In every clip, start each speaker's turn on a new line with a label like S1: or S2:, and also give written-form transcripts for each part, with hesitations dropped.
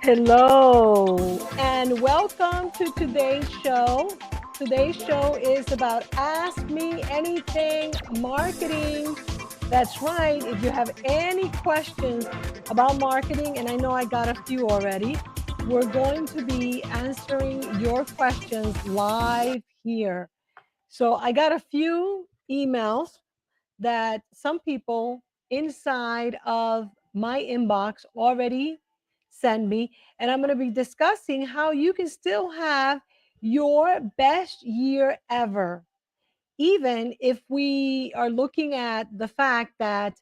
S1: Hello, and welcome to today's show. Today's show is about Ask Me Anything Marketing. That's right. If you have any questions about marketing, and I know I got a few already, we're going to be answering your questions live here. So I got a few emails that some people inside of my inbox already send me, and I'm going to be discussing how you can still have your best year ever, even if we are looking at the fact that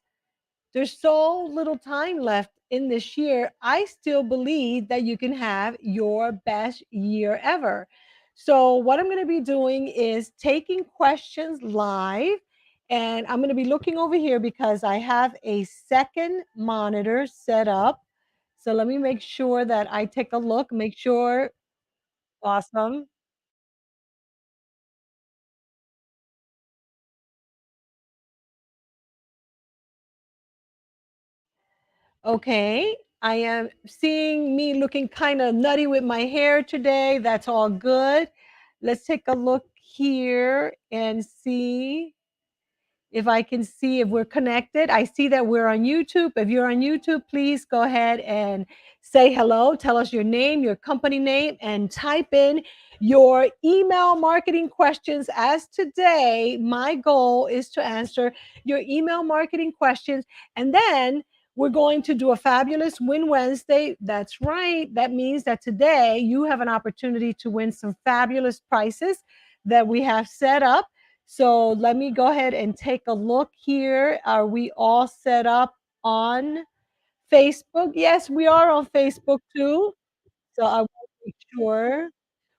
S1: there's so little time left in this year. I still believe that you can have your best year ever. So, what I'm going to be doing is taking questions live, and I'm going to be looking over here because I have a second monitor set up. So, let me make sure that I take a look, make sure. Awesome. Okay. I am seeing me looking kind of nutty with my hair today. That's all good. Let's take a look here and see if I can see if we're connected. I see that we're on YouTube. If you're on YouTube, please go ahead and say hello. Tell us your name, your company name, and type in your email marketing questions. As today, my goal is to answer your email marketing questions. And then we're going to do a fabulous Win Wednesday. That's right. That means that today you have an opportunity to win some fabulous prices that we have set up. So let me go ahead and take a look here. Are we all set up on Facebook? Yes, we are on Facebook too. So I want to make sure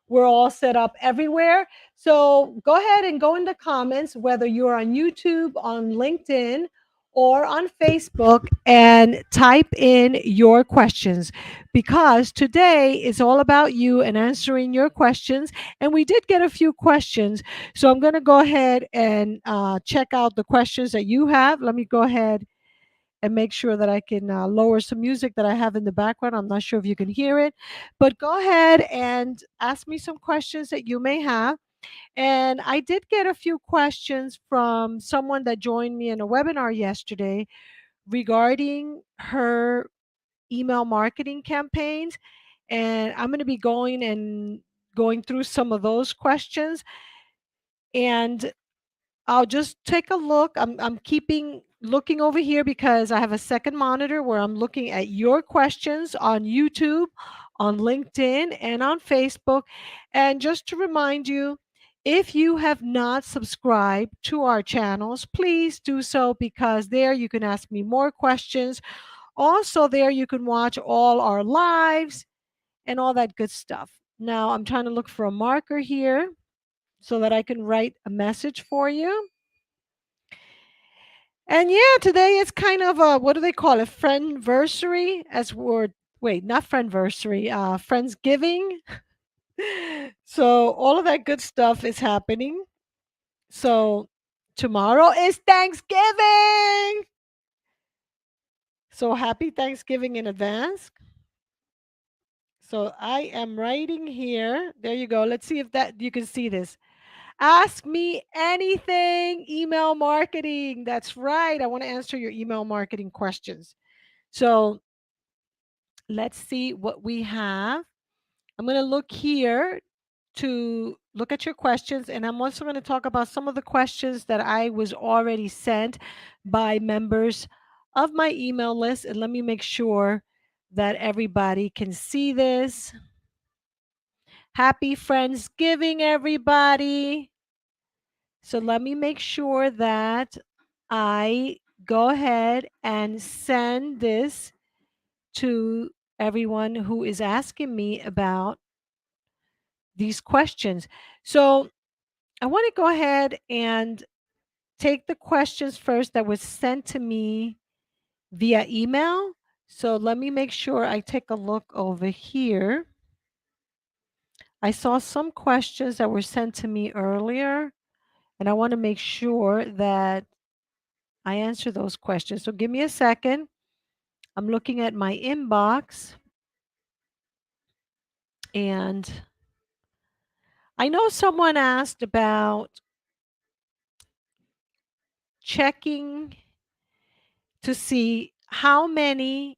S1: we're all set up everywhere. So go ahead and go in the comments, whether you're on YouTube, on LinkedIn, or on Facebook, and type in your questions, because today is all about you and answering your questions. And we did get a few questions. So I'm going to go ahead and check out the questions that you have. Let me go ahead and make sure that I can lower some music that I have in the background. I'm not sure if you can hear it, but go ahead and ask me some questions that you may have. And I did get a few questions from someone that joined me in a webinar yesterday regarding her email marketing campaigns. And I'm going to be going through some of those questions. And I'll just take a look. I'm keeping looking over here because I have a second monitor where I'm looking at your questions on YouTube, on LinkedIn, and on Facebook. And just to remind you, if you have not subscribed to our channels, please do so, because there you can ask me more questions. Also, there you can watch all our lives and all that good stuff. Now, I'm trying to look for a marker here so that I can write a message for you. And yeah, today is kind of a, what do they call it? Friendversary, as we're, wait, not friendversary, Friendsgiving. So all of that good stuff is happening. So tomorrow is Thanksgiving. So happy Thanksgiving in advance. So I am writing here. There you go. Let's see if that you can see this. Ask me anything, email marketing. That's right. I want to answer your email marketing questions. So let's see what we have. I'm going to look here to look at your questions, and I'm also going to talk about some of the questions that I was already sent by members of my email list. And let me make sure that everybody can see this. Happy Friendsgiving, everybody. So let me make sure that I go ahead and send this to everyone who is asking me about these questions. So I want to go ahead and take the questions first that was sent to me via email. So let me make sure I take a look over here. I saw some questions that were sent to me earlier, and I want to make sure that I answer those questions. So give me a second. I'm looking at my inbox, and I know someone asked about checking to see how many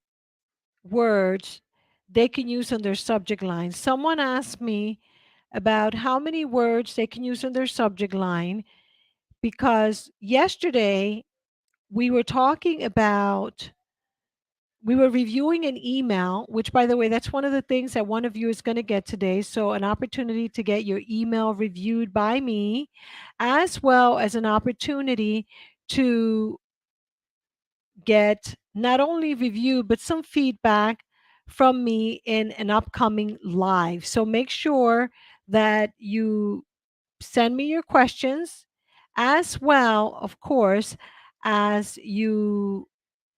S1: words they can use on their subject line. Someone asked me about how many words they can use on their subject line because yesterday we were talking about, we were reviewing an email, which, by the way, that's one of the things that one of you is going to get today. So, an opportunity to get your email reviewed by me, as well as an opportunity to get not only review, but some feedback from me in an upcoming live. So make sure that you send me your questions as well, of course, as you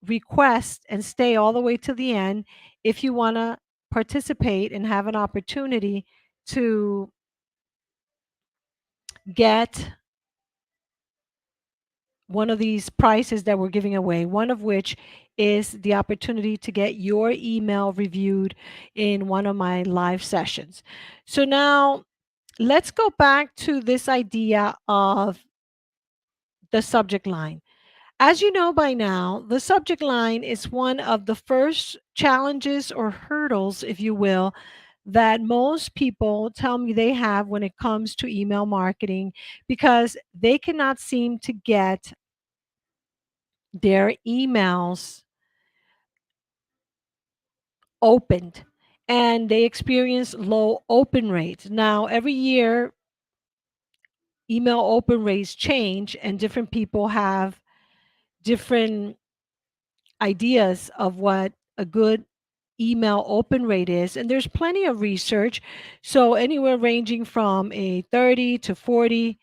S1: request and stay all the way to the end if you want to participate and have an opportunity to get one of these prizes that we're giving away, one of which is the opportunity to get your email reviewed in one of my live sessions. So now let's go back to this idea of the subject line. As you know by now, the subject line is one of the first challenges or hurdles, if you will, that most people tell me they have when it comes to email marketing because they cannot seem to get their emails opened and they experience low open rates. Now, every year, email open rates change, and different people have different ideas of what a good email open rate is. And there's plenty of research. So, anywhere ranging from a 30 to 40.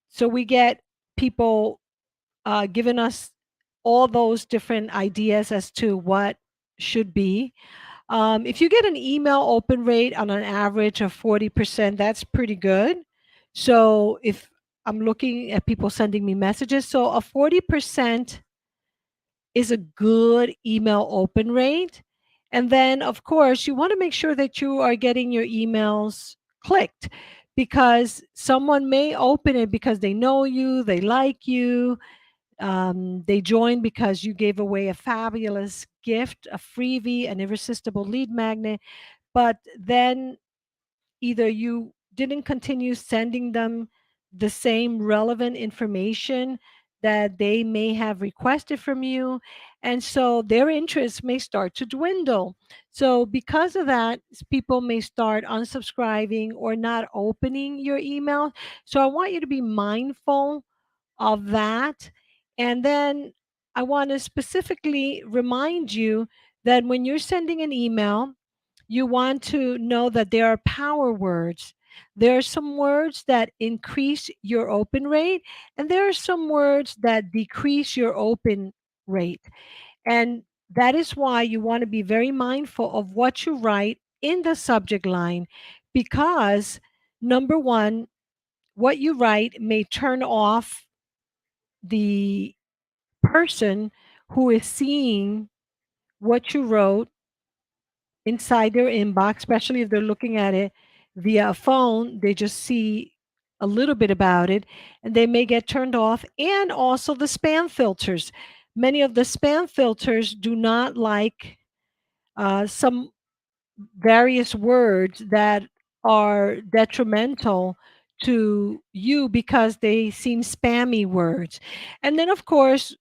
S1: So, we get people giving us all those different ideas as to what should be. If you get an email open rate on an average of 40%, that's pretty good. So if I'm looking at people sending me messages, so a 40% is a good email open rate. And then, of course, you want to make sure that you are getting your emails clicked because someone may open it because they know you, they like you, they joined because you gave away a fabulous gift, a freebie, an irresistible lead magnet, but then either you didn't continue sending them the same relevant information that they may have requested from you. And so their interest may start to dwindle. So, because of that, people may start unsubscribing or not opening your email. So, I want you to be mindful of that. And then I want to specifically remind you that when you're sending an email, you want to know that there are power words. There are some words that increase your open rate, and there are some words that decrease your open rate. And that is why you want to be very mindful of what you write in the subject line, because number one, what you write may turn off the person who is seeing what you wrote inside their inbox, especially if they're looking at it via a phone. They just see a little bit about it and they may get turned off. And also the spam filters. Many of the spam filters do not like some various words that are detrimental to you because they seem spammy words. And then, of course,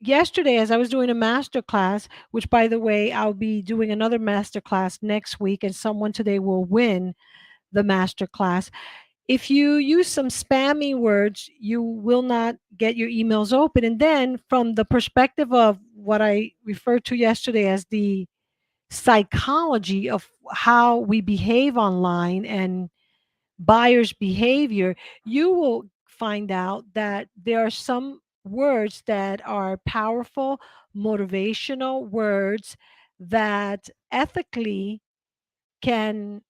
S1: yesterday, as I was doing a master class, which by the way, I'll be doing another master class next week, and someone today will win the master class. If you use some spammy words, you will not get your emails open. And then, from the perspective of what I referred to yesterday as the psychology of how we behave online and buyer's behavior, you will find out that there are some words that are powerful, motivational words that ethically can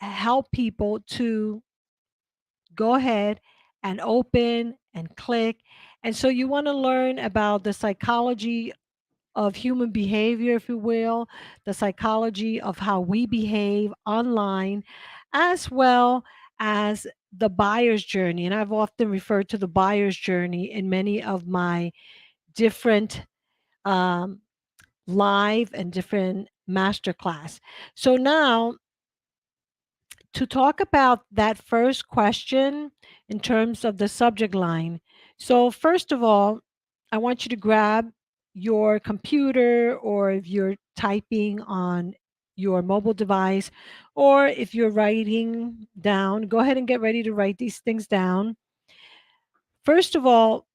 S1: help people to go ahead and open and click. And so you want to learn about the psychology of human behavior, if you will, the psychology of how we behave online, as well as the buyer's journey. And I've often referred to the buyer's journey in many of my different um, live and different masterclass. So now to talk about that first question in terms of the subject line. So, first of all, I want you to grab your computer, or if you're typing on your mobile device, or if you're writing down, go ahead and get ready to write these things down. First of all,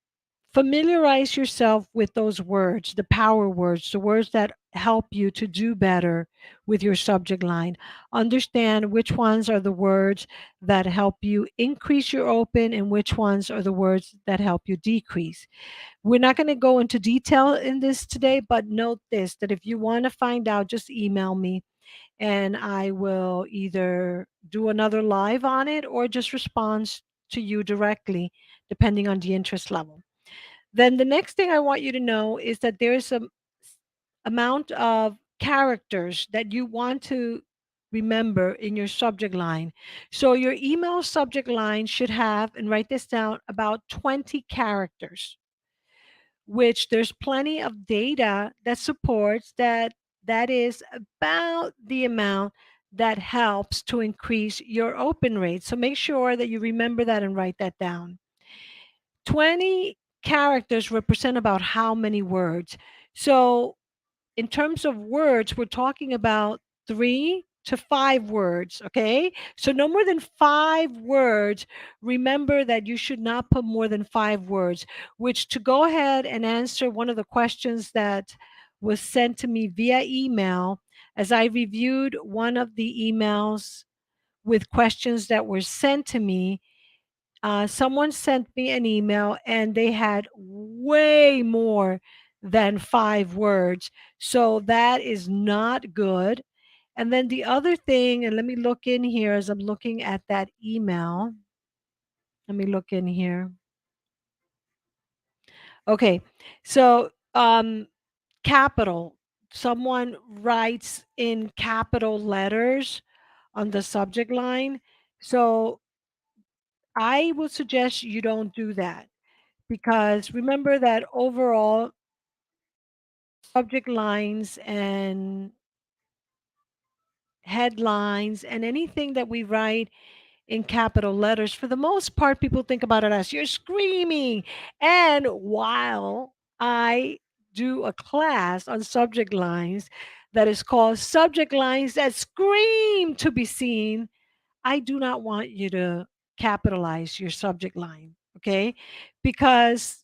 S1: familiarize yourself with those words, the power words, the words that help you to do better with your subject line. Understand which ones are the words that help you increase your open and which ones are the words that help you decrease. We're not going to go into detail in this today, but note this, that if you want to find out, just email me and I will either do another live on it or just respond to you directly, depending on the interest level. Then the next thing I want you to know is that there's a amount of characters that you want to remember in your subject line. So your email subject line should have, and write this down, about 20 characters, which there's plenty of data that supports that that is about the amount that helps to increase your open rate. So make sure that you remember that and write that down. 20 characters represent about how many words? So, in terms of words, we're talking about 3 to 5 words, okay? So, no more than 5 words. Remember that you should not put more than 5 words, which, to go ahead and answer one of the questions that was sent to me via email, as I reviewed one of the emails with questions that were sent to me, someone sent me an email and they had way more than 5 words. So that is not good. And then the other thing, and let me look in here as I'm looking at that email. Let me look in here. Okay. So, capital. Someone writes in capital letters on the subject line. So I would suggest you don't do that, because remember that overall subject lines and headlines and anything that we write in capital letters, for the most part, people think about it as you're screaming. And while I do a class on subject lines that is called Subject Lines That Scream to Be Seen, I do not want you to capitalize your subject line, okay? Because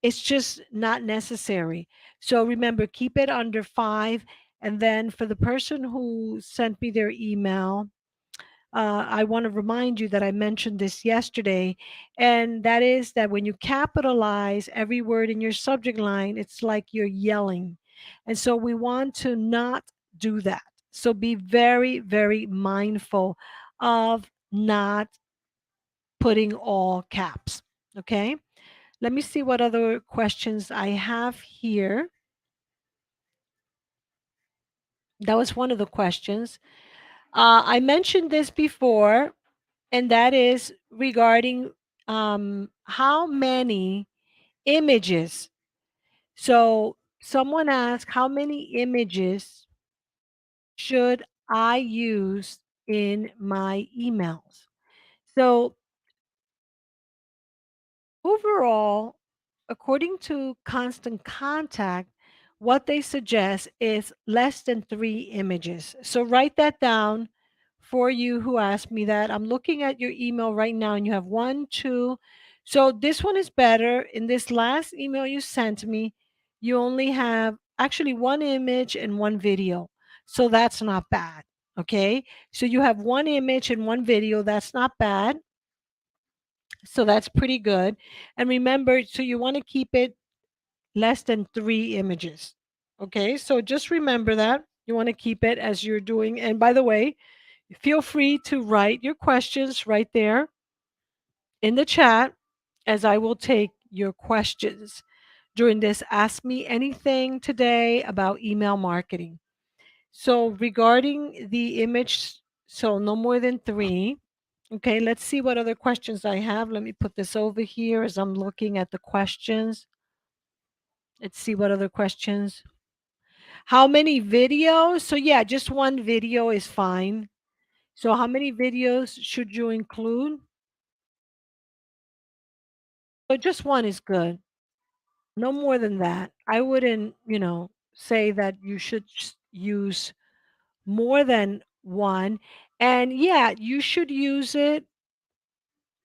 S1: it's just not necessary. So remember, keep it under 5. And then for the person who sent me their email, I want to remind you that I mentioned this yesterday, and that is that when you capitalize every word in your subject line, it's like you're yelling. And so we want to not do that. So be very, very mindful of not putting all caps. Okay. Let me see what other questions I have here. That was one of the questions. I mentioned this before, and that is regarding how many images. So someone asked, how many images should I use in my emails? So overall, according to Constant Contact, what they suggest is less than 3 images. So write that down for you who asked me that. I'm looking at your email right now and you have one, two. So this one is better. In this last email you sent me, you only have actually one image and one video. So that's not bad. Okay. So you have one image and one video. That's not bad. So that's pretty good. And remember, so you want to keep it less than 3 images. Okay, so just remember that. You want to keep it as you're doing. And by the way, feel free to write your questions right there in the chat as I will take your questions during this Ask Me Anything today about email marketing. So regarding the image, so no more than 3. Okay, let's see what other questions I have. Let me put this over here as I'm looking at the questions. Let's see what other questions. How many videos? So yeah, just one video is fine. So how many videos should you include? So just one is good. No more than that. I wouldn't, say that you should use more than one. And yeah, you should use it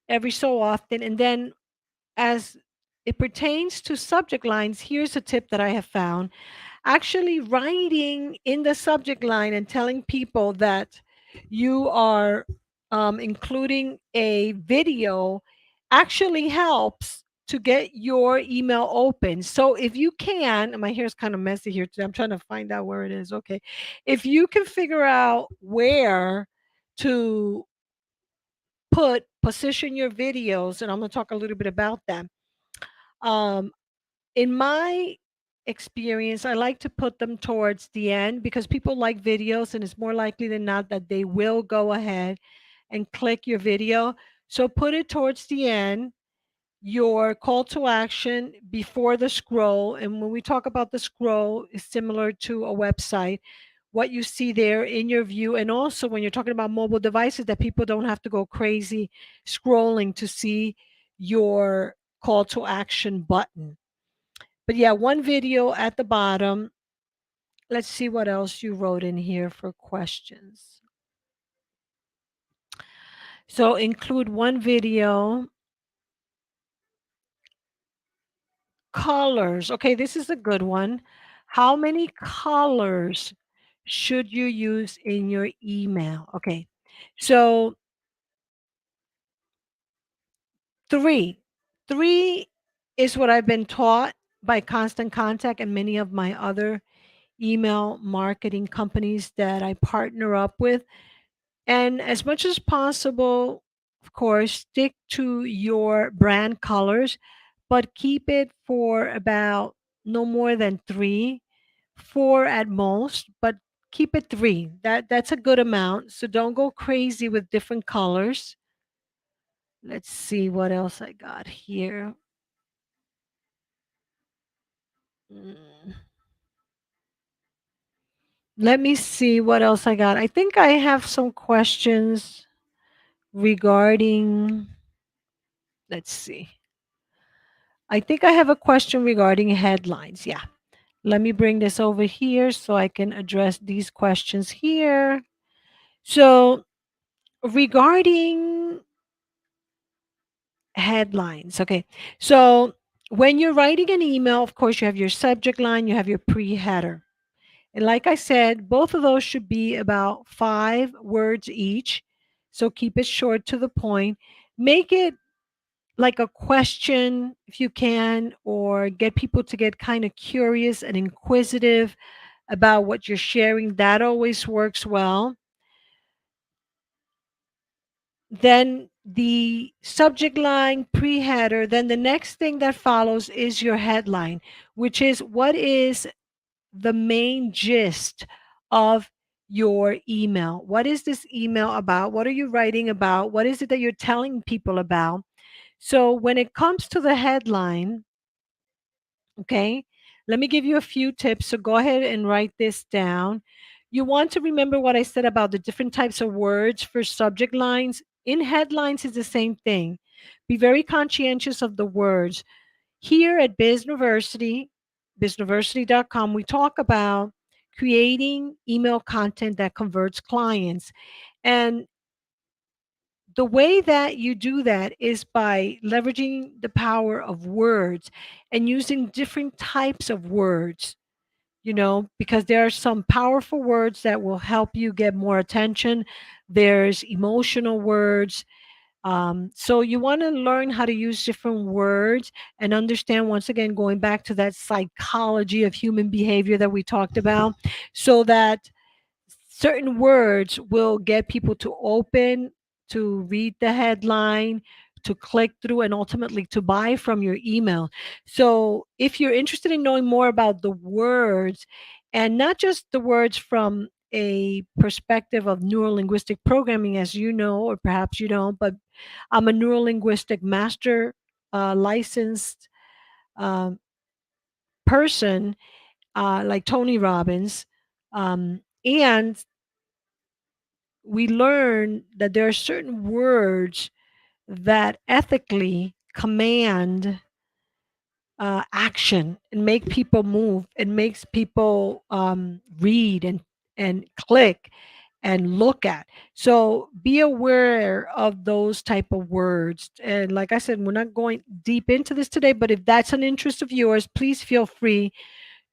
S1: every so often. And then as it pertains to subject lines, here's a tip that I have found. Actually, writing in the subject line and telling people that you are including a video actually helps to get your email open. So if you can, and my hair's kind of messy here today, I'm trying to find out where it is. Okay. If you can figure out where to position your videos, and I'm going to talk a little bit about them. Um, in my experience, I like to put them towards the end because people like videos, and it's more likely than not that they will go ahead and click your video. So put it towards the end, your call to action before the scroll. And when we talk about the scroll, is similar to a website, what you see there in your view. And also when you're talking about mobile devices, that people don't have to go crazy scrolling to see your call to action button. But yeah, one video at the bottom. Let's see what else you wrote in here for questions. So include one video. Colors. Okay, this is a good one. How many colors should you use in your email? Okay, so three. Three is what I've been taught by Constant Contact and many of my other email marketing companies that I partner up with. And as much as possible, of course, stick to your brand colors, but keep it for about no more than 3, 4 at most, but keep it 3. That's a good amount. So don't go crazy with different colors. Let's see what else I got here. Mm, Let me see what else I got. I think I have some questions regarding, let's see. I think I have a question regarding headlines. Yeah. Let me bring this over here so I can address these questions here. So, regarding headlines, okay. So, when you're writing an email, of course, you have your subject line, you have your pre header. And like I said, both of those should be about 5 words each. So, keep it short to the point. Make it like a question if you can, or get people to get kind of curious and inquisitive about what you're sharing. That always works well. Then the subject line, pre header, then the next thing that follows is your headline, which is what is the main gist of your email. What is this email about? What are you writing about? What is it that you're telling people about? So when it comes to the headline, okay, let me give you a few tips. So go ahead and write this down. You want to remember what I said about the different types of words for subject lines. In headlines, is the same thing. Be very conscientious of the words. Here at Bizniversity, bizniversity.com, we talk about creating email content that converts clients. And the way that you do that is by leveraging the power of words and using different types of words, because there are some powerful words that will help you get more attention. There's emotional words. So you want to learn how to use different words and understand, once again, going back to that psychology of human behavior that we talked about, so that certain words will get people to open, to read the headline, to click through, and ultimately to buy from your email. So if you're interested in knowing more about the words, and not just the words from a perspective of neurolinguistic programming, as you know, or perhaps you don't, but I'm a neurolinguistic master licensed um, person, like Tony Robbins. And we learn that there are certain words that ethically command action and make people move and makes people read and click and look at. So be aware of those type of words. And like I said, we're not going deep into this today, but if that's an interest of yours, please feel free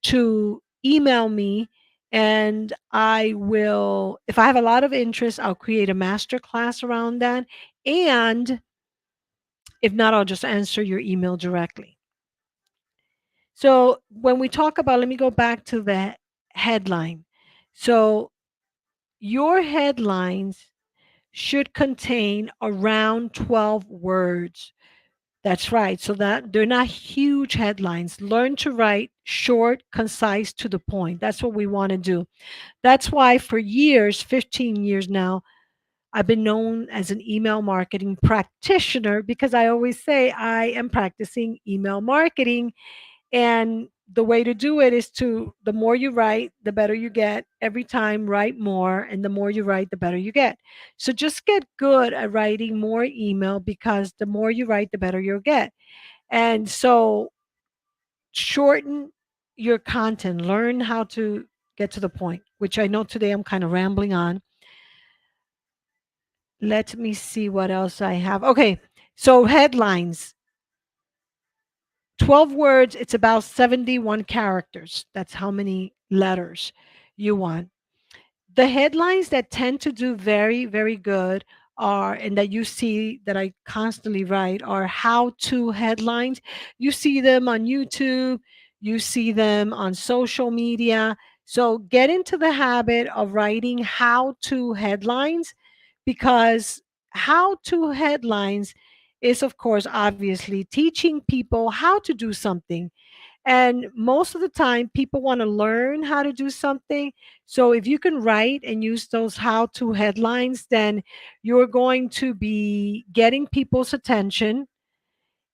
S1: to email me, and I will, if I have a lot of interest, I'll create a master class around that. And if not, I'll just answer your email directly. So when we talk about, let me go back to the headline. So your headlines should contain around 12 words. That's right. So that they're not huge headlines. Learn to write short, concise, to the point. That's what we want to do. That's why for years, 15 years now, I've been known as an email marketing practitioner, because I always say I am practicing email marketing. And the way to do it is to, the more you write, the better you get. Every time, write more. And the more you write, the better you get. So just get good at writing more email, because the more you write, the better you'll get. And so shorten your content, learn how to get to the point, which I know today I'm kind of rambling on. Let me see what else I have. Okay, so headlines, 12 words, it's about 71 characters. That's how many letters you want. The headlines that tend to do very, very good are, and that you see that I constantly write, are how to headlines. You see them on YouTube, you see them on social media. So get into the habit of writing how to headlines, because how to headlines is, of course, obviously teaching people how to do something. And most of the time, people want to learn how to do something. So if you can write and use those how to headlines, then you're going to be getting people's attention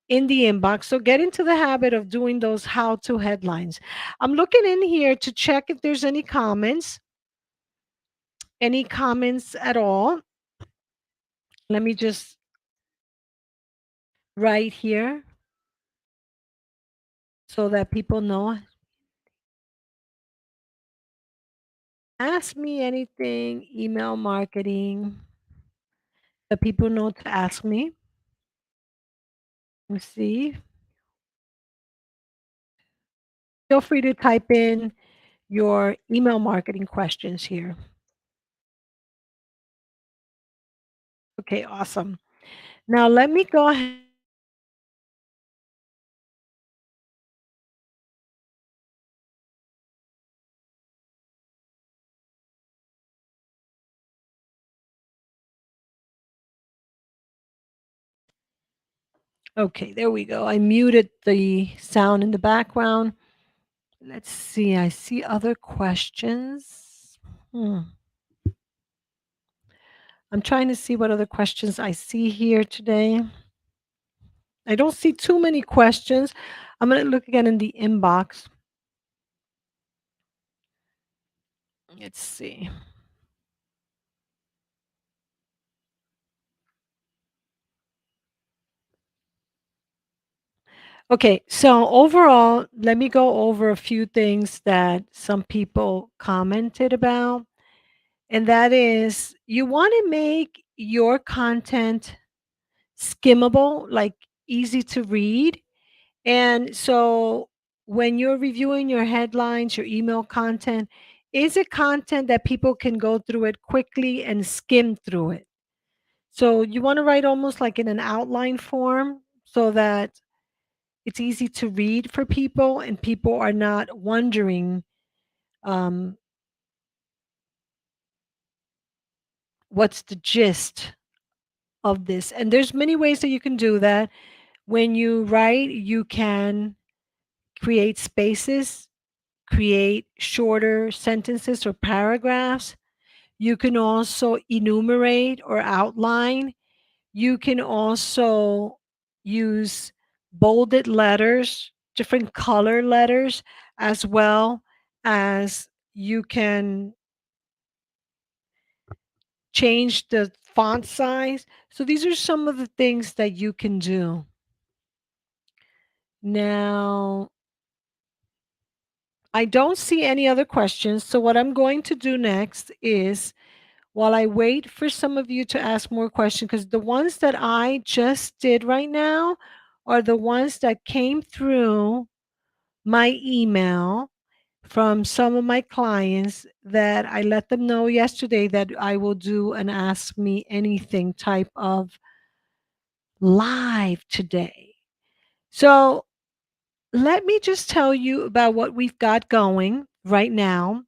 S1: in the inbox. So get into the habit of doing those how to headlines. I'm looking in here to check if there's any comments at all. Let me just write here so that people know. Ask me anything, email marketing, that people know to ask me. Let's see. Feel free to type in your email marketing questions here. Okay, awesome. Now let me go ahead. Okay, there we go. I muted the sound in the background. Let's see. I see other questions. Hmm. I'm trying to see what other questions I see here today. I don't see too many questions. I'm going to look again in the inbox. Let's see. Okay, so overall, let me go over a few things that some people commented about. And that is, you want to make your content skimmable, like easy to read. And so when you're reviewing your headlines, your email content, is it content that people can go through it quickly and skim through it? So you want to write almost like in an outline form so that it's easy to read for people and people are not wondering um, what's the gist of this. And there's many ways that you can do that. When you write, you can create spaces, create shorter sentences or paragraphs. You can also enumerate or outline. You can also use bolded letters, different color letters, as well as you can change the font size. So these are some of the things that you can do. Now, I don't see any other questions. So what I'm going to do next is, while I wait for some of you to ask more questions, because the ones that I just did right now are the ones that came through my email from some of my clients that I let them know yesterday that I will do an Ask Me Anything type of live today. So let me just tell you about what we've got going right now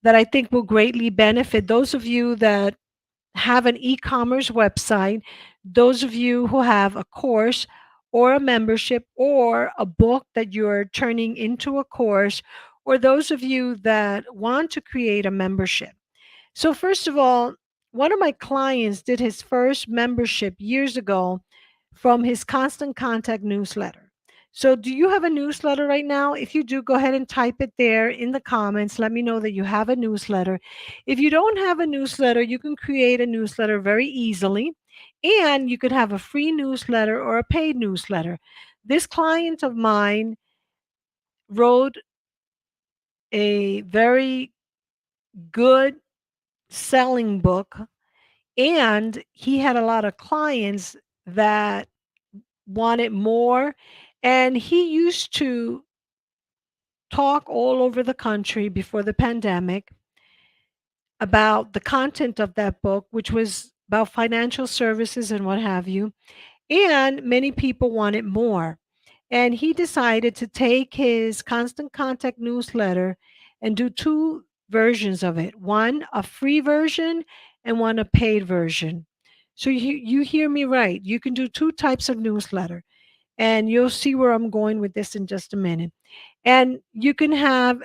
S1: that I think will greatly benefit those of you that have an e-commerce website, those of you who have a course or a membership or a book that you're turning into a course, or those of you that want to create a membership. So first of all, one of my clients did his first membership years ago from his Constant Contact newsletter. So do you have a newsletter right now? If you do, go ahead and type it there in the comments. Let me know that you have a newsletter. If you don't have a newsletter, you can create a newsletter very easily. And you could have a free newsletter or a paid newsletter. This client of mine wrote a very good selling book, and he had a lot of clients that wanted more. And he used to talk all over the country before the pandemic about the content of that book, which was about financial services and what have you. And many people wanted more. And he decided to take his Constant Contact newsletter and do two versions of it, one a free version and one a paid version. So you hear me right. You can do two types of newsletter, and you'll see where I'm going with this in just a minute. And you can have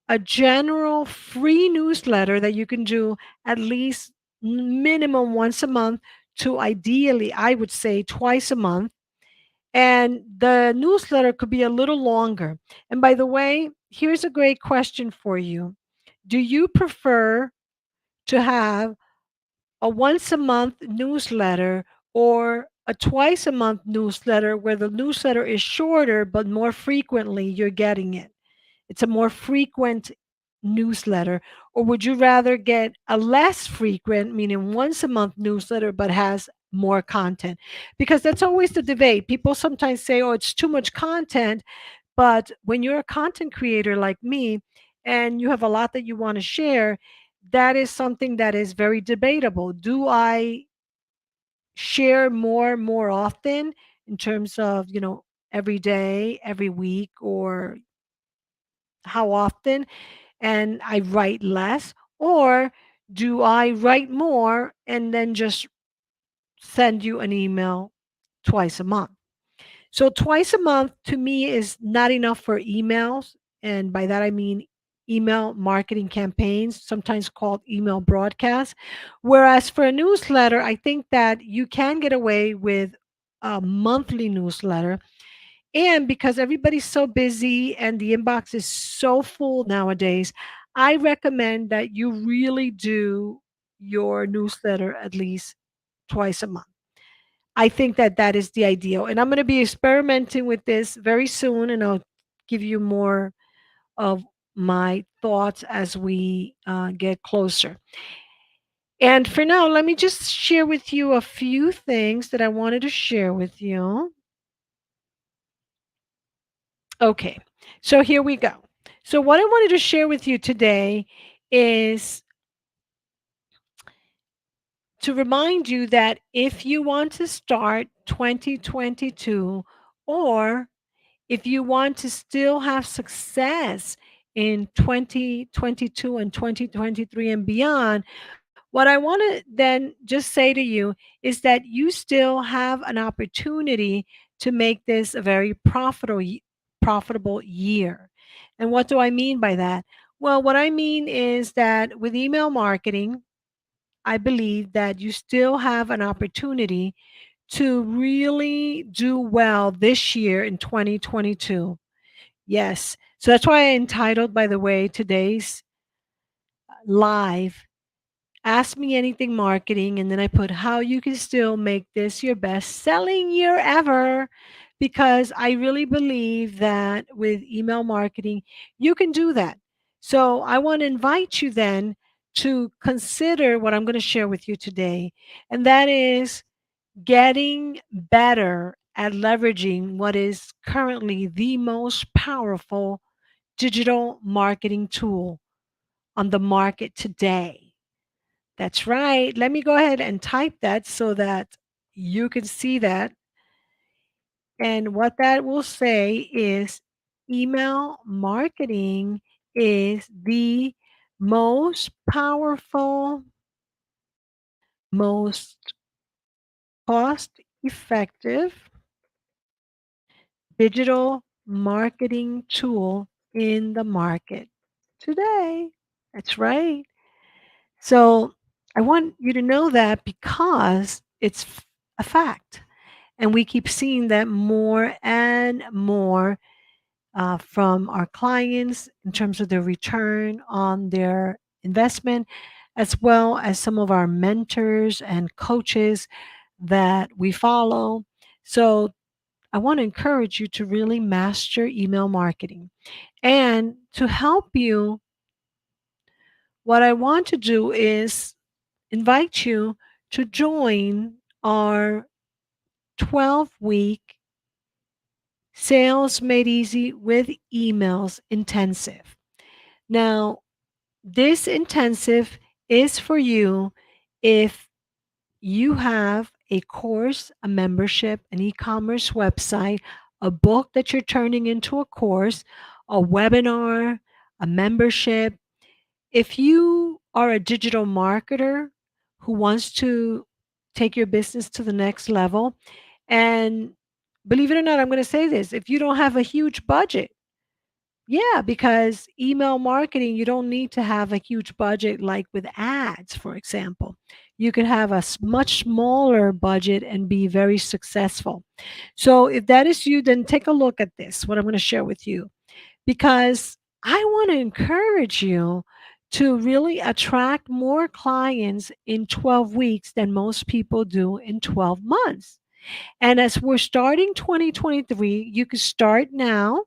S1: a general free newsletter that you can do at least minimum once a month to ideally, I would say, twice a month. And the newsletter could be a little longer. And by the way, here's a great question for you. Do you prefer to have a once a month newsletter or a twice a month newsletter where the newsletter is shorter but more frequently you're getting it? It's a more frequent newsletter. Or would you rather get a less frequent, meaning once a month newsletter, but has more content? Because that's always the debate. People sometimes say, oh, it's too much content. But when you're a content creator like me and you have a lot that you want to share, that is something that is very debatable. Do I share more often in terms of, every day, every week, or how often, and I write less? Or do I write more and then just send you an email twice a month? So twice a month to me is not enough for emails. And by that I mean email marketing campaigns, sometimes called email broadcasts. Whereas for a newsletter, I think that you can get away with a monthly newsletter. And because everybody's so busy and the inbox is so full nowadays, I recommend that you really do your newsletter at least twice a month. I think that that is the ideal. And I'm going to be experimenting with this very soon, and I'll give you more of my thoughts as we get closer. And for now, let me just share with you a few things that I wanted to share with you. Okay, so here we go. So, what I wanted to share with you today is to remind you that if you want to start 2022, or if you want to still have success in 2022 and 2023 and beyond, what I want to then just say to you is that you still have an opportunity to make this a very profitable year. And what do I mean by that? Well, what I mean is that with email marketing, I believe that you still have an opportunity to really do well this year in 2022. Yes. So that's why I entitled, by the way, today's live, Ask Me Anything Marketing. And then I put how you can still make this your best selling year ever. Because I really believe that with email marketing, you can do that. So I want to invite you then to consider what I'm going to share with you today. And that is getting better at leveraging what is currently the most powerful digital marketing tool on the market today. That's right. Let me go ahead and type that so that you can see that. And what that will say is email marketing is the most powerful, most cost effective digital marketing tool in the market today. That's right. So I want you to know that because it's a fact. And we keep seeing that more and more from our clients in terms of their return on their investment, as well as some of our mentors and coaches that we follow. So I want to encourage you to really master email marketing. And to help you, what I want to do is invite you to join our 12-week Sales Made Easy with Emails intensive. Now, this intensive is for you if you have a course, a membership, an e-commerce website, a book that you're turning into a course, a webinar, a membership. If you are a digital marketer who wants to take your business to the next level, and believe it or not, I'm going to say this, if you don't have a huge budget, yeah, because email marketing, you don't need to have a huge budget like with ads, for example. You could have a much smaller budget and be very successful. So if that is you, then take a look at this, what I'm going to share with you, because I want to encourage you to really attract more clients in 12 weeks than most people do in 12 months. And as we're starting 2023, you can start now.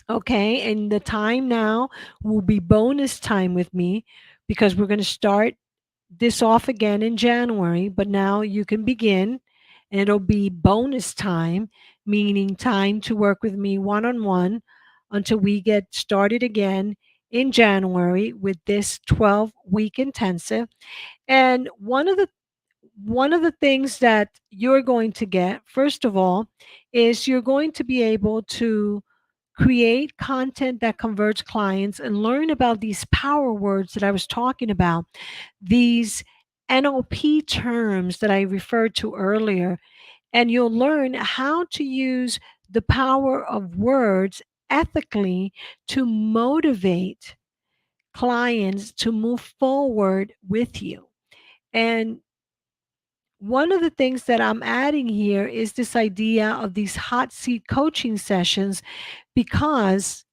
S1: Okay, and the time now will be bonus time with me because we're going to start this off again in January, but now you can begin and it'll be bonus time, meaning time to work with me one on one until we get started again in January with this 12-week intensive. And one of the things that you're going to get, first of all, is you're going to be able to create content that converts clients and learn about these power words that I was talking about, these NLP terms that I referred to earlier. And you'll learn how to use the power of words ethically to motivate clients to move forward with you. And one of the things that I'm adding here is this idea of these hot seat coaching sessions, because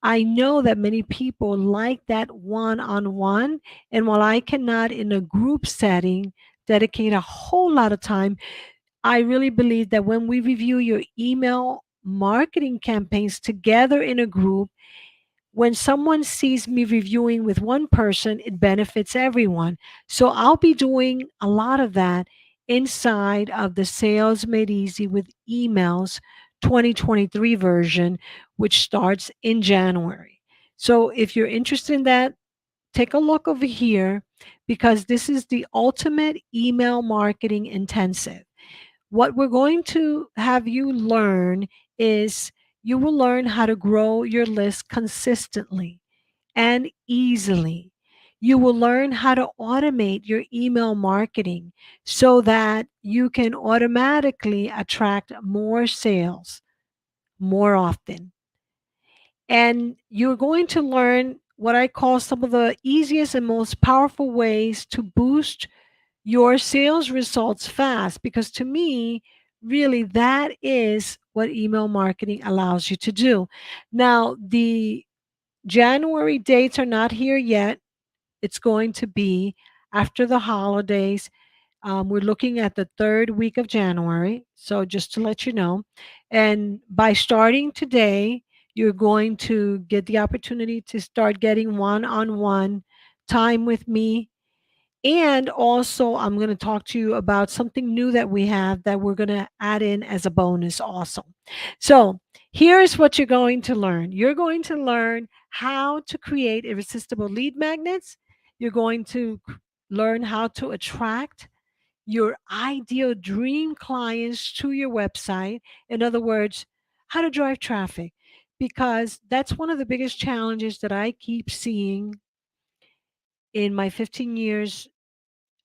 S1: I know that many people like that one on one. And while I cannot, in a group setting, dedicate a whole lot of time, I really believe that when we review your email marketing campaigns together in a group, when someone sees me reviewing with one person, it benefits everyone. So I'll be doing a lot of that inside of the Sales Made Easy with Emails 2023 version, which starts in January. So if you're interested in that, take a look over here, because this is the ultimate email marketing intensive. What we're going to have you learn is you will learn how to grow your list consistently and easily. You will learn how to automate your email marketing so that you can automatically attract more sales more often. And you're going to learn what I call some of the easiest and most powerful ways to boost your sales results fast, because to me, really, that is what email marketing allows you to do. Now, the January dates are not here yet. It's going to be after the holidays. We're looking at the third week of January. So, just to let you know. And by starting today, you're going to get the opportunity to start getting one on one time with me. And also, I'm going to talk to you about something new that we have that we're going to add in as a bonus also. So, here's what you're going to learn. You're going to learn how to create irresistible lead magnets. You're going to learn how to attract your ideal dream clients to your website. In other words, how to drive traffic, because that's one of the biggest challenges that I keep seeing in my 15 years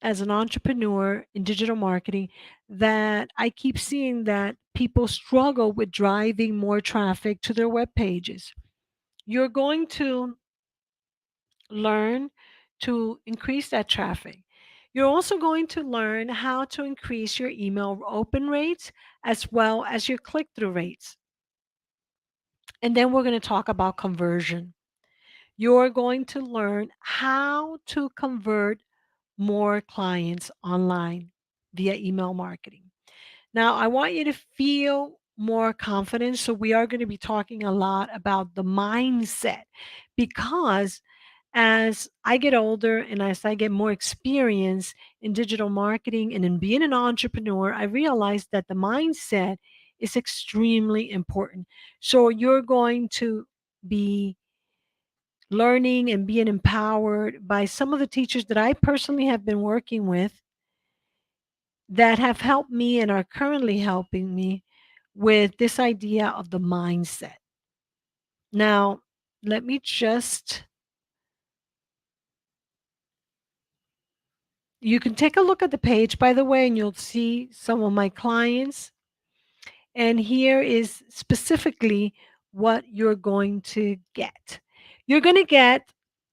S1: as an entrepreneur in digital marketing, that I keep seeing that people struggle with driving more traffic to their web pages. You're going to learn to increase that traffic. You're also going to learn how to increase your email open rates as well as your click through rates. And then we're going to talk about conversion. You're going to learn how to convert more clients online via email marketing. Now, I want you to feel more confident. So, we are going to be talking a lot about the mindset, because as I get older and as I get more experience in digital marketing and in being an entrepreneur, I realized that the mindset is extremely important. So, you're going to be learning and being empowered by some of the teachers that I personally have been working with that have helped me and are currently helping me with this idea of the mindset. Now, let me just, you can take a look at the page, by the way, and you'll see some of my clients. And here is specifically what you're going to get. You're going to get,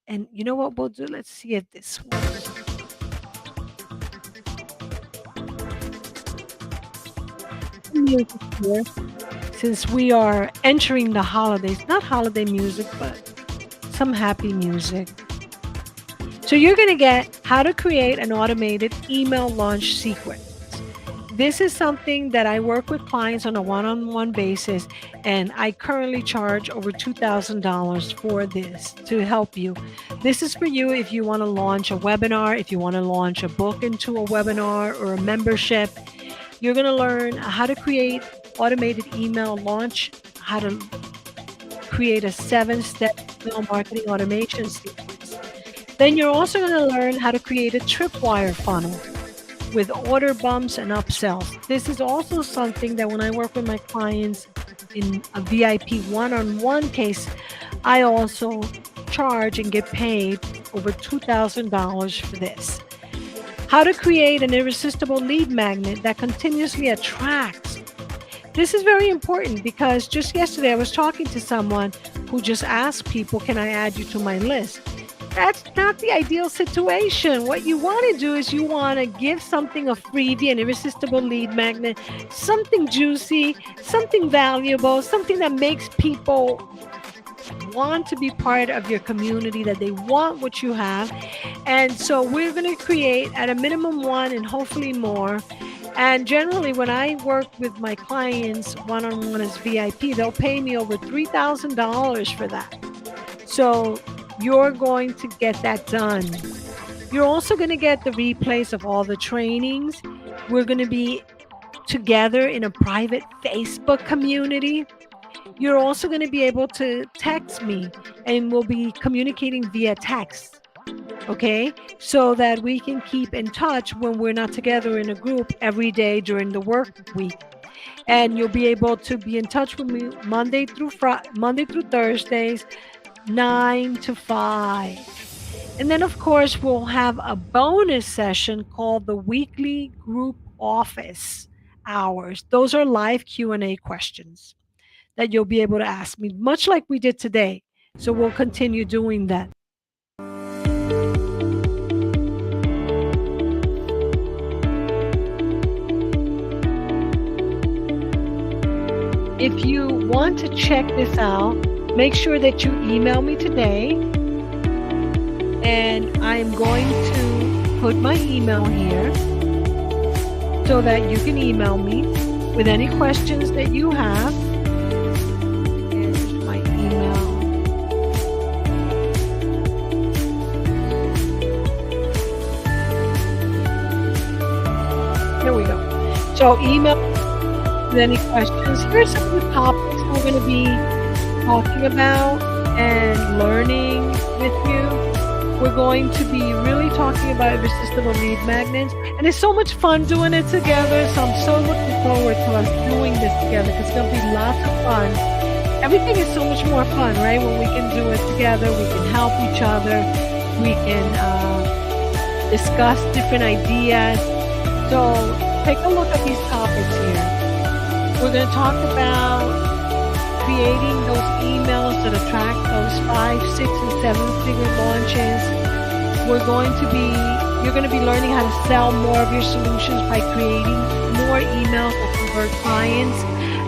S1: and you know what we'll do? Let's see if this works. Music here, since we are entering the holidays, not holiday music, but some happy music. So you're going to get how to create an automated email launch sequence. This is something that I work with clients on a one-on-one basis, and I currently charge over $2,000 for this to help you. This is for you if you want to launch a webinar, if you want to launch a book into a webinar or a membership. You're going to learn how to create automated email launch, how to create a 7-step email marketing automation sequence. Then you're also going to learn how to create a tripwire funnel with order bumps and upsells. This is also something that when I work with my clients in a VIP one-on-one case, I also charge and get paid over $2,000 for this. How to create an irresistible lead magnet that continuously attracts This is very important because just yesterday I was talking to someone who just asked people, can I add you to my list? That's not the ideal situation. What you want to do is you want to give something a freebie, an irresistible lead magnet, something juicy, something valuable, something that makes people want to be part of your community, that they want what you have. And so we're going to create at a minimum one and hopefully more. And generally, when I work with my clients one on one as VIP, they'll pay me over $3,000 for that. So you're going to get that done. You're also going to get the replays of all the trainings. We're going to be together in a private Facebook community. You're also going to be able to text me and we'll be communicating via text. Okay, so that we can keep in touch when we're not together in a group every day during the work week. And you'll be able to be in touch with me Monday through Thursdays, 9 to 5. And then of course we'll have a bonus session called the weekly group office hours. Those are live Q&A questions that you'll be able to ask me, much like we did today. So we'll continue doing that. If you want to check this out, make sure that you email me today. And I'm going to put my email here so that you can email me with any questions that you have. Here's my email. Here we go. So email with any questions. Here's some of the topics we're going to be talking about and learning with you. We're going to be really talking about irresistible lead magnets. And it's so much fun doing it together. So I'm so looking forward to us doing this together because it's going to be lots of fun. Everything is so much more fun, right? When we can do it together, we can help each other. We can discuss different ideas. So take a look at these topics here. We're going to talk about creating those emails that attract those 5, 6, and 7-figure launches. You're going to be learning how to sell more of your solutions by creating more emails that convert clients,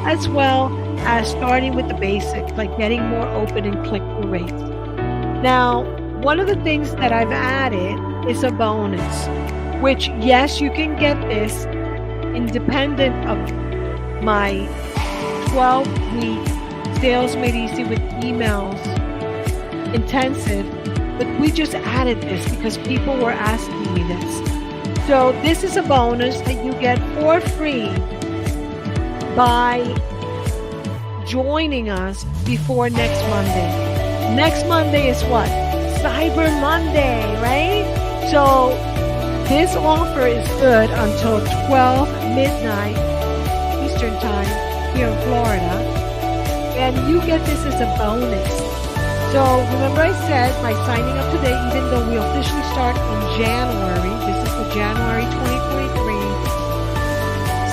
S1: as well as starting with the basics, like getting more open and click-through rates. Now, one of the things that I've added is a bonus, which, yes, you can get this independent of my 12-week Sales Made Easy with Emails intensive, but we just added this because people were asking me this. So this is a bonus that you get for free by joining us before next Monday. Next Monday is what? Cyber Monday, right? So this offer is good until 12 midnight Eastern Time here in Florida. And you get this as a bonus. So remember I said by signing up today, even though we officially start in January, this is the January 2023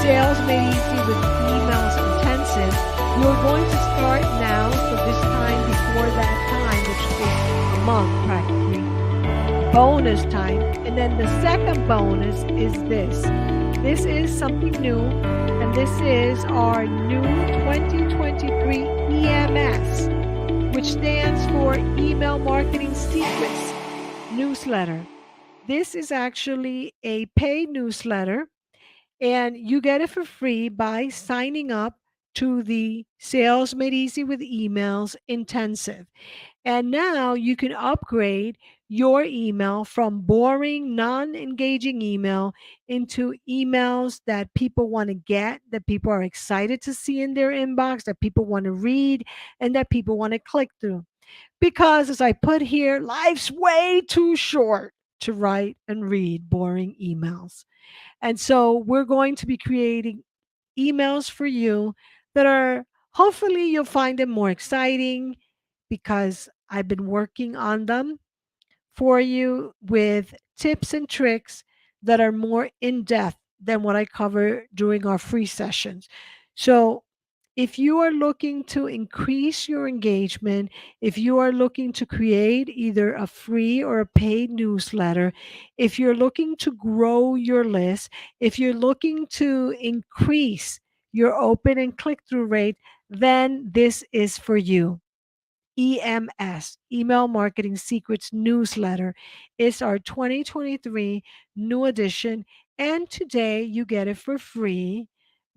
S1: Sales Made Easy with Emails Intensive, you're going to start now for this time before that time, which is a month practically, bonus time. And then the second bonus is this. This is something new, and this is our new 2023 EMS, which stands for Email Marketing Secrets Newsletter. This is actually a paid newsletter, and you get it for free by signing up to the Sales Made Easy with Emails Intensive. And now you can upgrade your email from boring, non-engaging email into emails that people want to get, that people are excited to see in their inbox, that people want to read, and that people want to click through. Because as I put here, life's way too short to write and read boring emails. And so we're going to be creating emails for you that are, hopefully you'll find them more exciting, because I've been working on them for you with tips and tricks that are more in depth than what I cover during our free sessions. So if you are looking to increase your engagement, if you are looking to create either a free or a paid newsletter, if you're looking to grow your list, if you're looking to increase your open and click through rate, then this is for you. EMS, Email Marketing Secrets Newsletter, is our 2023 new edition. And today you get it for free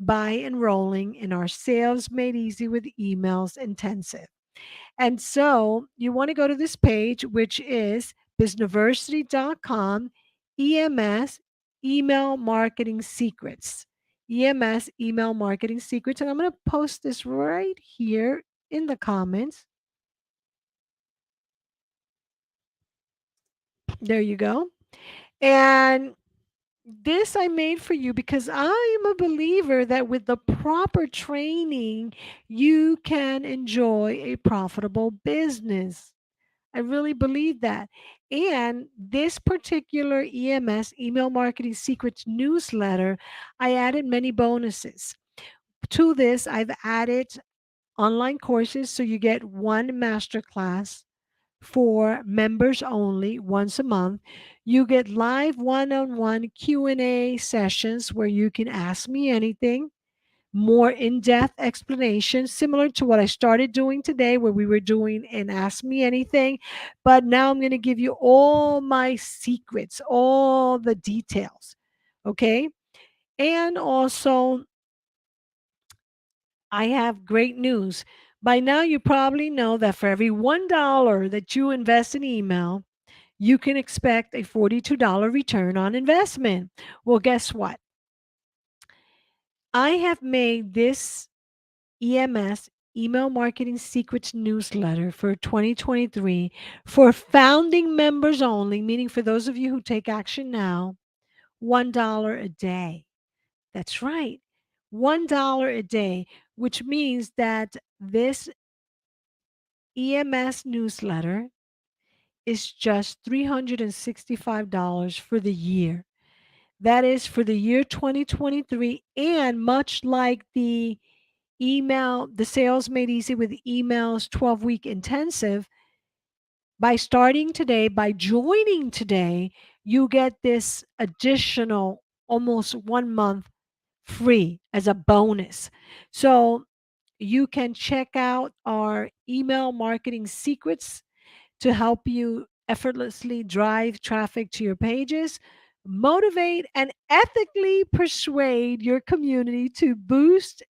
S1: by enrolling in our Sales Made Easy with Emails Intensive. And so you want to go to this page, which is bizniversity.com, EMS, Email Marketing Secrets. EMS, Email Marketing Secrets. And I'm going to post this right here in the comments. There you go. And this I made for you because I am a believer that with the proper training, you can enjoy a profitable business. I really believe that. And this particular EMS, Email Marketing Secrets newsletter, I added many bonuses. To this, I've added online courses. So you get one masterclass for members only once a month. You get live one-on-one Q&A sessions where you can ask me anything, more in-depth explanation similar to what I started doing today where we were doing an ask me anything, but now I'm going to give you all my secrets, all the details. Okay? And also I have great news. By now you probably know that for every $1 that you invest in email, you can expect a $42 return on investment. Well, guess what? I have made this EMS, Email Marketing Secrets newsletter for 2023 for founding members only, meaning for those of you who take action now, $1 a day. That's right, $1 a day, which means that this EMS newsletter is just $365 for the year. That is for the year 2023. And much like the Sales Made Easy with Emails 12-week intensive, by starting today, by joining today, you get this additional almost 1 month free as a bonus. So you can check out our email marketing secrets to help you effortlessly drive traffic to your pages, motivate and ethically persuade your community to boost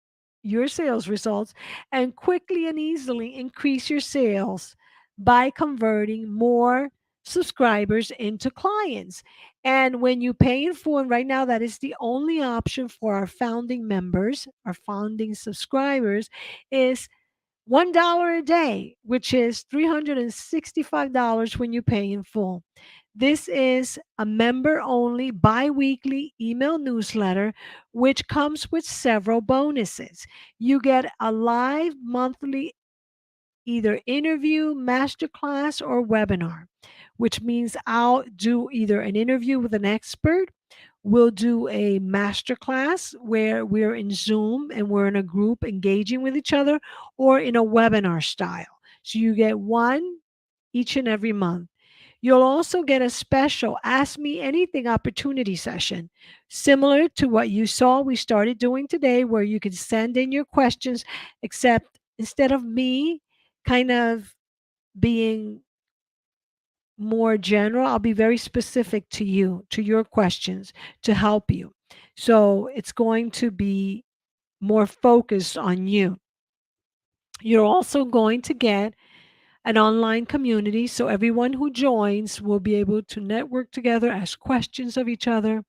S1: your sales results, and quickly and easily increase your sales by converting more subscribers into clients. And when you pay in full, and right now that is the only option for our founding members, our founding subscribers, is $1 a day, which is $365 when you pay in full. This is a member only bi weekly email newsletter, which comes with several bonuses. You get a live monthly either interview, masterclass, or webinar, which means I'll do either an interview with an expert. We'll do a masterclass where we're in Zoom and we're in a group engaging with each other, or in a webinar style. So you get one each and every month. You'll also get a special Ask Me Anything opportunity session, similar to what you saw we started doing today, where you can send in your questions, except instead of me kind of being more general, I'll be very specific to you, to your questions, to help you. So it's going to be more focused on you. You're also going to get an online community. So everyone who joins will be able to network together, ask questions of each other.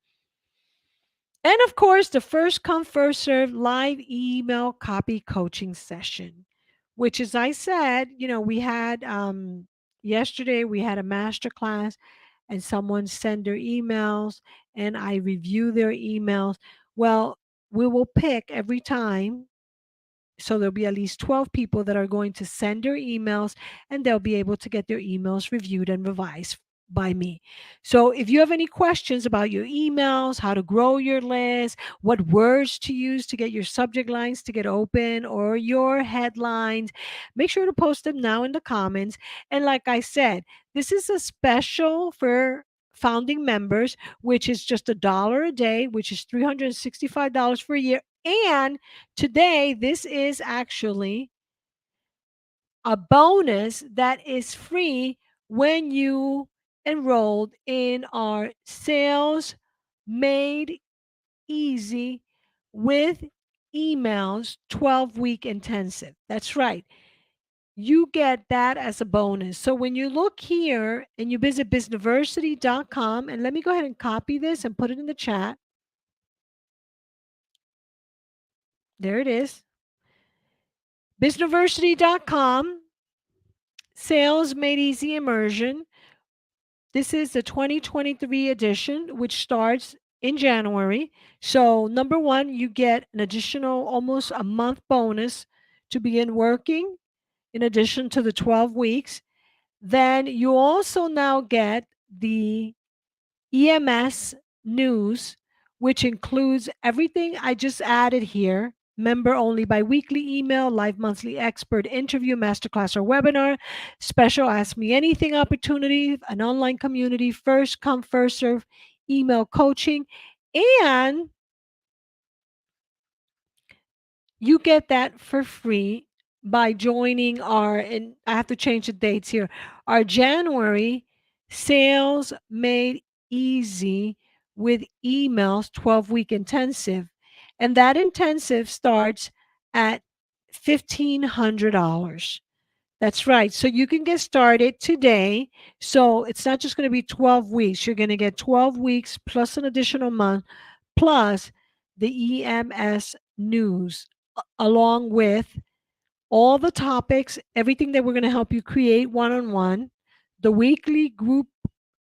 S1: And of course, the first come, first serve live email copy coaching session, which, as I said, we had yesterday, we had a master class and someone sent their emails and I review their emails. Well, we will pick every time. So there'll be at least 12 people that are going to send their emails and they'll be able to get their emails reviewed and revised by me. So if you have any questions about your emails, how to grow your list, what words to use to get your subject lines to get open or your headlines, make sure to post them now in the comments. And like I said, this is a special for founding members, which is just $1 a day, which is $365 for a year. And today, this is actually a bonus that is free when you enrolled in our Sales Made Easy with Emails 12-week intensive. That's right. You get that as a bonus. So when you look here and you visit bizniversity.com, and let me go ahead and copy this and put it in the chat. There it is. Bizniversity.com, Sales Made Easy Immersion. This is the 2023 edition, which starts in January. So, number one, you get an additional almost a month bonus to begin working in addition to the 12 weeks. Then you also now get the EMS news, which includes everything I just added here: member only biweekly email, live monthly expert interview, masterclass or webinar, special Ask Me Anything opportunity, an online community, first come, first serve email coaching, and you get that for free by joining our, and I have to change the dates here, our January Sales Made Easy with Emails 12-week intensive. And that intensive starts at $1,500. That's right. So you can get started today. So it's not just going to be 12 weeks. You're going to get 12 weeks plus an additional month, plus the EMS news, along with all the topics, everything that we're going to help you create one on one, the weekly group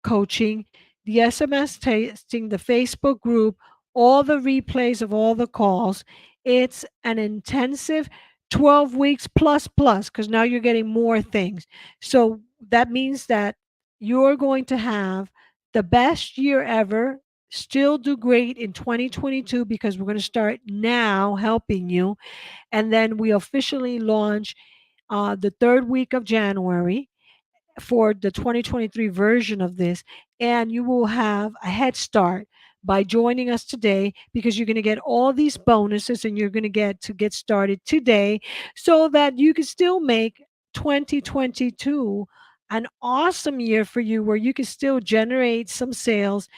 S1: coaching, the SMS testing, the Facebook group, all the replays of all the calls. It's an intensive 12 weeks plus, plus, because now you're getting more things. So that means that you're going to have the best year ever, still do great in 2022 because we're going to start now helping you. And then we officially launch the third week of January for the 2023 version of this. And you will have a head start by joining us today because you're going to get all these bonuses and you're going to get started today so that you can still make 2022 an awesome year for you where you can still generate some sales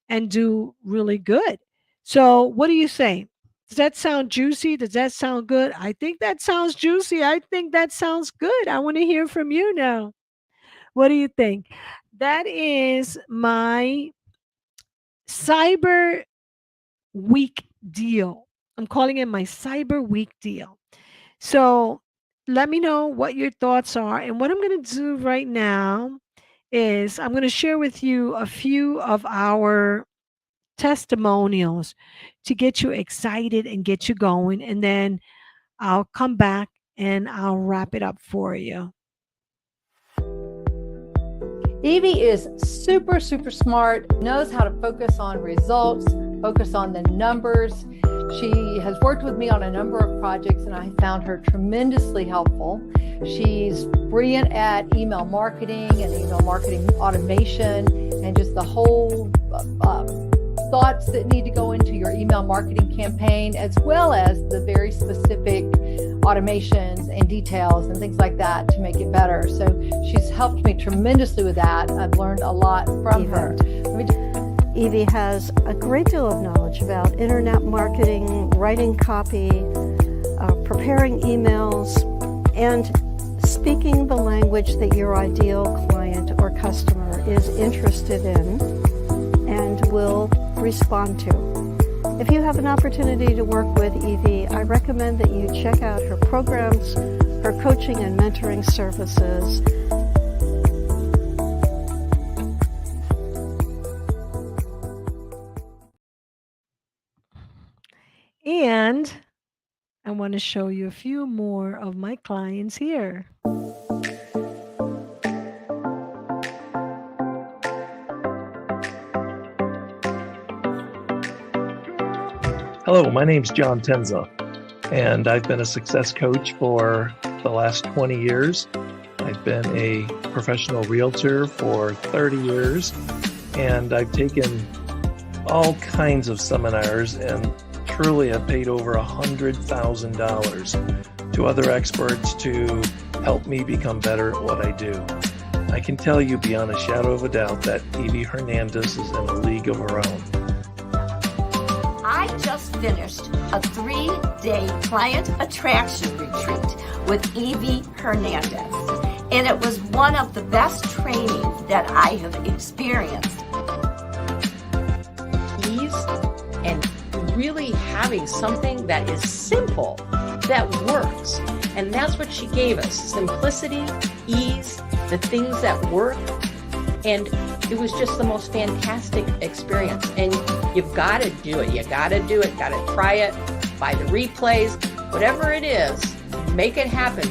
S1: and do really good. So, what do you say? Does that sound juicy? Does that sound good? I think that sounds juicy. I think that sounds good. I want to hear from you now. What do you think? That is my Cyber Week deal. I'm calling it my Cyber Week deal. So let me know what your thoughts are. And what I'm going to do right now is I'm going to share with you a few of our testimonials to get you excited and get you going. And then I'll come back and I'll wrap it up for you.
S2: Evie is super, super smart, knows how to focus on results, focus on the numbers. She has worked with me on a number of projects and I found her tremendously helpful. She's brilliant at email marketing and email marketing automation and just the whole thoughts that need to go into your email marketing campaign, as well as the very specific automations and details and things like that to make it better. So she's helped me tremendously with that. I've learned a lot from her.
S3: Evie has a great deal of knowledge about internet marketing, writing copy, preparing emails, and speaking the language that your ideal client or customer is interested in and will respond to. If you have an opportunity to work with Evie, I recommend that you check out her programs, her coaching and mentoring services.
S1: And I want to show you a few more of my clients here.
S4: Hello, my name's John Tenza, and I've been a success coach for the last 20 years. I've been a professional realtor for 30 years, and I've taken all kinds of seminars and truly have paid over $100,000 to other experts to help me become better at what I do. I can tell you beyond a shadow of a doubt that Evie Hernandez is in a league of her own.
S5: I just finished a 3-day client attraction retreat with Evie Hernandez, and it was one of the best trainings that I have experienced.
S6: Ease and really having something that is simple, that works. And that's what she gave us: simplicity, ease, the things that work. And it was just the most fantastic experience. And you've got to do it. You got to do it. Got to try it. Buy the replays. Whatever it is, make it happen.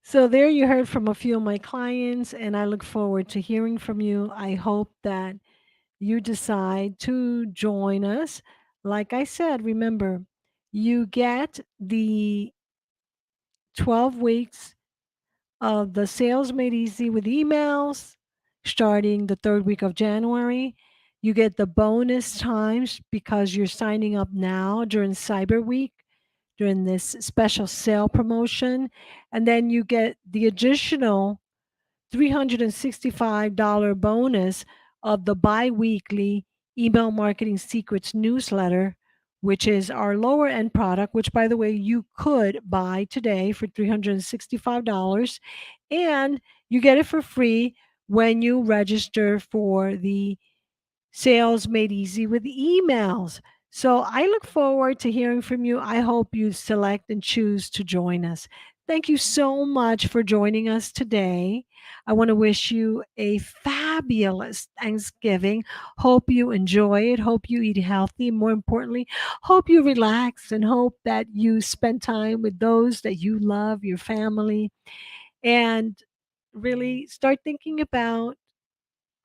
S1: So there you heard from a few of my clients, and I look forward to hearing from you. I hope that you decide to join us. Like I said, remember, you get the 12 weeks of the Sales Made Easy with emails starting the third week of January. You get the bonus times because you're signing up now during Cyber Week, during this special sale promotion. And then you get the additional $365 bonus of the bi-weekly email marketing secrets newsletter, which is our lower end product, which by the way, you could buy today for $365. And you get it for free when you register for the Sales Made Easy with emails. So I look forward to hearing from you. I hope you select and choose to join us. Thank you so much for joining us today. I want to wish you a fabulous Thanksgiving. Hope you enjoy it. Hope you eat healthy. And more importantly, hope you relax and hope that you spend time with those that you love, your family, and really start thinking about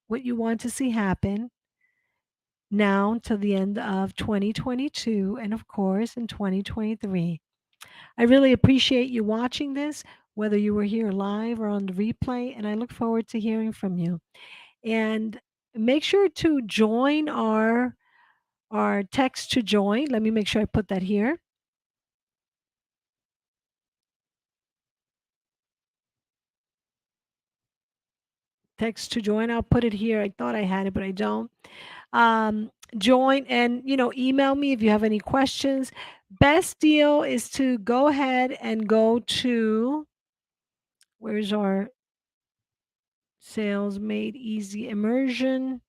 S1: what you want to see happen now till the end of 2022 and of course in 2023. I really appreciate you watching this, whether you were here live or on the replay, and I look forward to hearing from you. And make sure to join our text to join. Let me make sure I put that here. Text to join. I'll put it here. I thought I had it, but I don't. Join and email me if you have any questions. Best deal is to go ahead and go to, where's our Sales Made Easy immersion?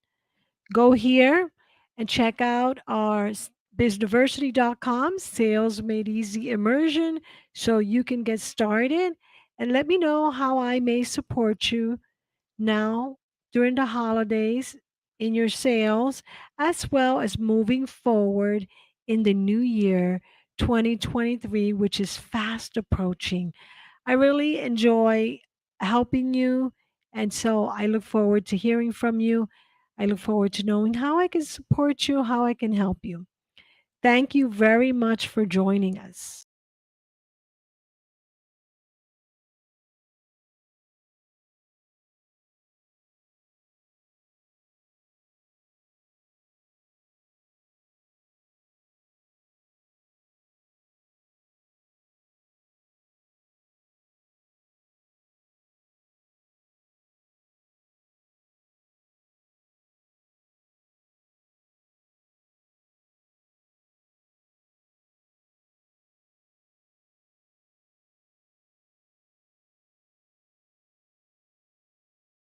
S1: Go here and check out our Bizniversity.com Sales Made Easy immersion so you can get started, and let me know how I may support you now during the holidays in your sales, as well as moving forward in the new year 2023, which is fast approaching. I really enjoy helping you, and so I look forward to hearing from you. I look forward to knowing how I can support you, how I can help you. Thank you very much for joining us.